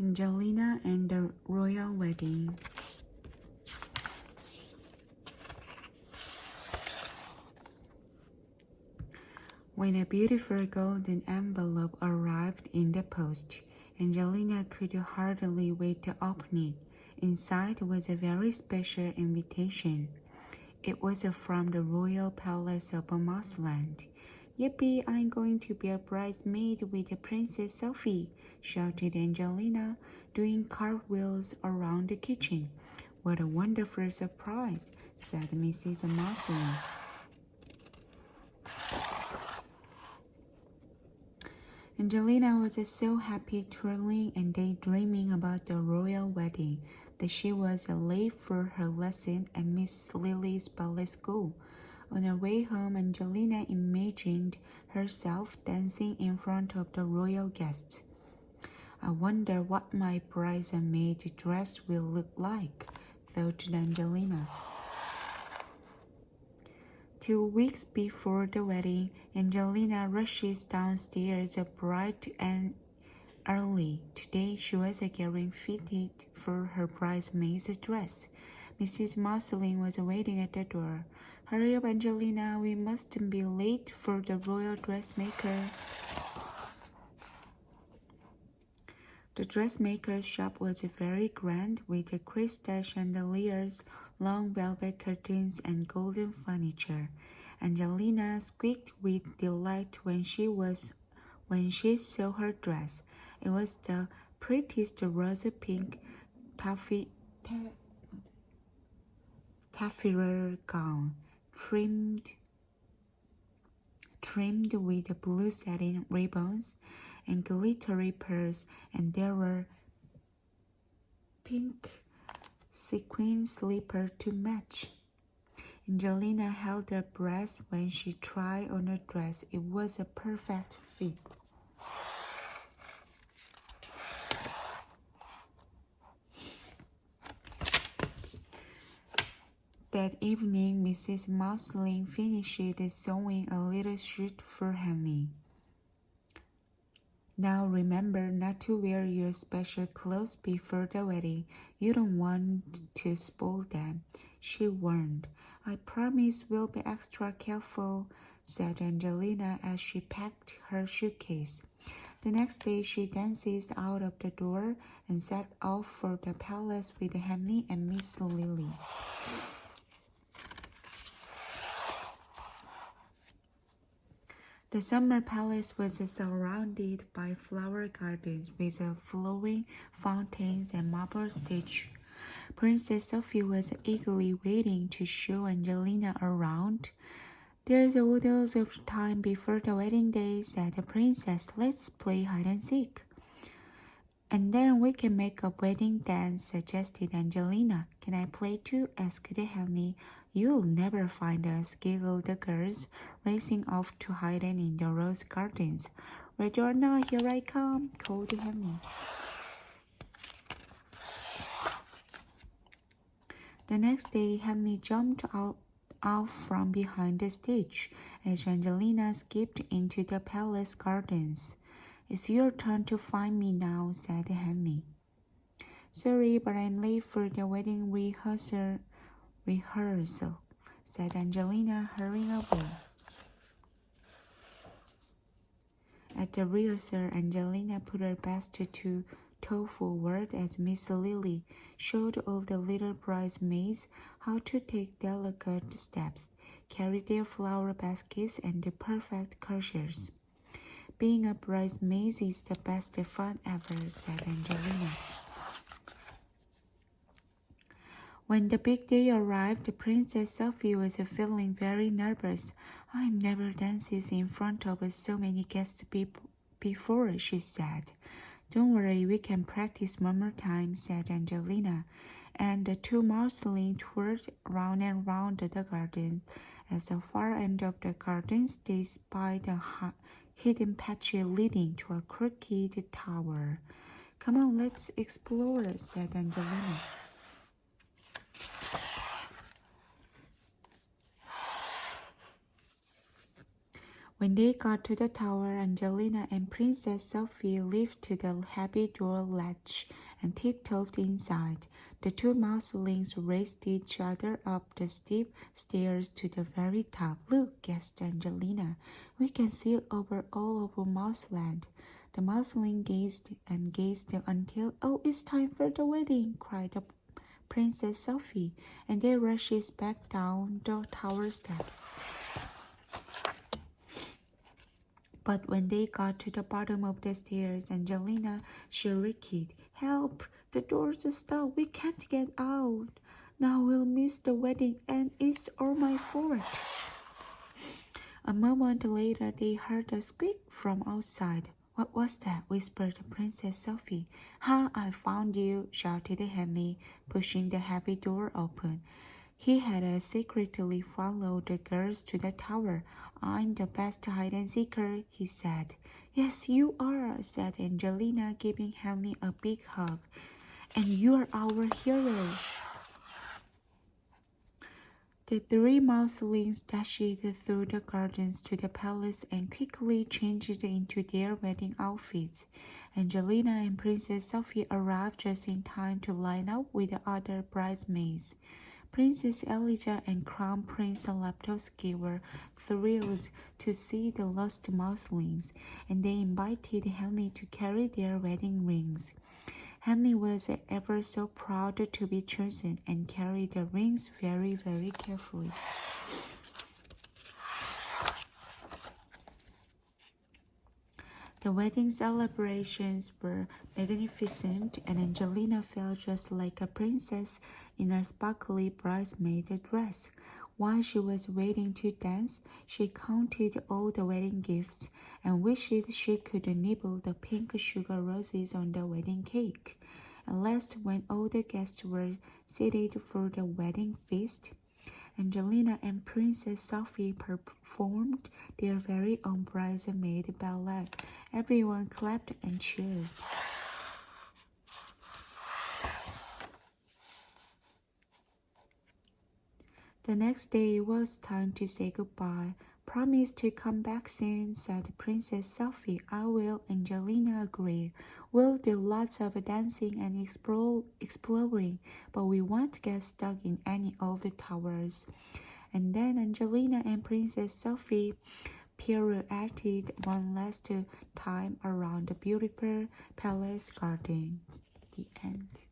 Angelina and the Royal Wedding. When a beautiful golden envelope arrived in the post, Angelina could hardly wait to open it. Inside was a very special invitation. It was from the royal palace of Mossland. "Yippee, I'm going to be a bridesmaid with Princess Sophie," shouted Angelina, doing cartwheels around the kitchen. "What a wonderful surprise," said Mrs. Mossland. Angelina was so happy, twirling and daydreaming about the royal wedding, that she was late for her lesson at Miss Lily's ballet school. On her way home, Angelina imagined herself dancing in front of the royal guests. "I wonder what my bridesmaid dress will look like," thought Angelina. 2 weeks before the wedding, Angelina rushes downstairs bright and early. Today she was getting fitted for her bridesmaid's dress. Mrs. Mossling was waiting at the door. "Hurry up, Angelina, we mustn't be late for the royal dressmaker." The dressmaker's shop was very grand, with crystal chandeliers, long velvet curtains, and golden furniture. Angelina squeaked with delight when she saw her dress. It was the prettiest rose pink taffeta gown, trimmed with blue satin ribbons and glittery pearls, and there were pink sequin slippers to match. Angelina held her breath when she tried on her dress. It was a perfect fit. That evening, Mrs. Mossling finished sewing a little suit for Henry. "Now remember not to wear your special clothes before the wedding. You don't want to spoil them," she warned. "I promise we'll be extra careful," said Angelina as she packed her suitcase. The next day she dances out of the door and set off for the palace with Henry and Miss Lily. The summer palace was surrounded by flower gardens with flowing fountains and marble statues. Princess Sophie was eagerly waiting to show Angelina around. "There's loads of time before the wedding day," said the princess. "Let's play hide and seek." "And then we can make a wedding dance," suggested Angelina. "Can I play too?" asked Henry. "You'll never find us," giggled the girls, racing off to hide in the rose gardens. "Ready or not, here I come," called Henry. The next day, Henry jumped out from behind the stage as Angelina skipped into the palace gardens. "It's your turn to find me now," said Henry. "Sorry, but I'm late for the wedding rehearsal," said Angelina, hurrying away. At the rehearsal, Angelina put her best toe forward as Miss Lily showed all the little bridesmaids how to take delicate steps, carry their flower baskets, and do perfect curtsies. "Being a bridesmaid is the best fun ever," said Angelina. When the big day arrived, Princess Sophie was feeling very nervous. "I've never danced in front of so many guests before," she said. "Don't worry, we can practice one more time," said Angelina, and the two Mossling toured round and round the garden. At the far end of the gardens, they spied a hidden patch leading to a crooked tower. "Come on, let's explore," said Angelina. When they got to the tower, Angelina and Princess Sophie lifted the heavy door latch and tiptoed inside. The two mouselings raced each other up the steep stairs to the very top. "Look," gasped Angelina. "We can see over all over Mouseland." The mouseling gazed and gazed until, "Oh, it's time for the wedding," cried the Princess Sophie, and they rushed back down the tower steps. But when they got to the bottom of the stairs, Angelina shrieked, "Help! The doors are stuck. We can't get out. Now we'll miss the wedding, and it's all my fault." A moment later, they heard a squeak from outside. "What was that?" whispered Princess Sophie. "Ha! I found you!" shouted Henry, pushing the heavy door open. He had secretly followed the girls to the tower. "I'm the best hide-and-seeker," he said. "Yes, you are," said Angelina, giving Henry a big hug. "And you're our hero." The three mouselings dashed through the gardens to the palace and quickly changed into their wedding outfits. Angelina and Princess Sophie arrived just in time to line up with the other bridesmaids. Princess Elijah and Crown Prince Leptovsky were thrilled to see the lost mouselings, and they invited Henry to carry their wedding rings. Henry was ever so proud to be chosen and carried the rings very, very carefully. The wedding celebrations were magnificent, and Angelina felt just like a princess in her sparkly bridesmaid dress. While she was waiting to dance, she counted all the wedding gifts and wished she could nibble the pink sugar roses on the wedding cake. At last, when all the guests were seated for the wedding feast, Angelina and Princess Sophie performed their very own bridesmaid ballet. Everyone clapped and cheered. The next day it was time to say goodbye. "Promise to come back soon," said Princess Sophie. "I will," Angelina agreed. "We'll do lots of dancing and exploring, but we won't get stuck in any old towers." And then Angelina and Princess Sophie pirouetted one last time around the beautiful palace gardens. The end.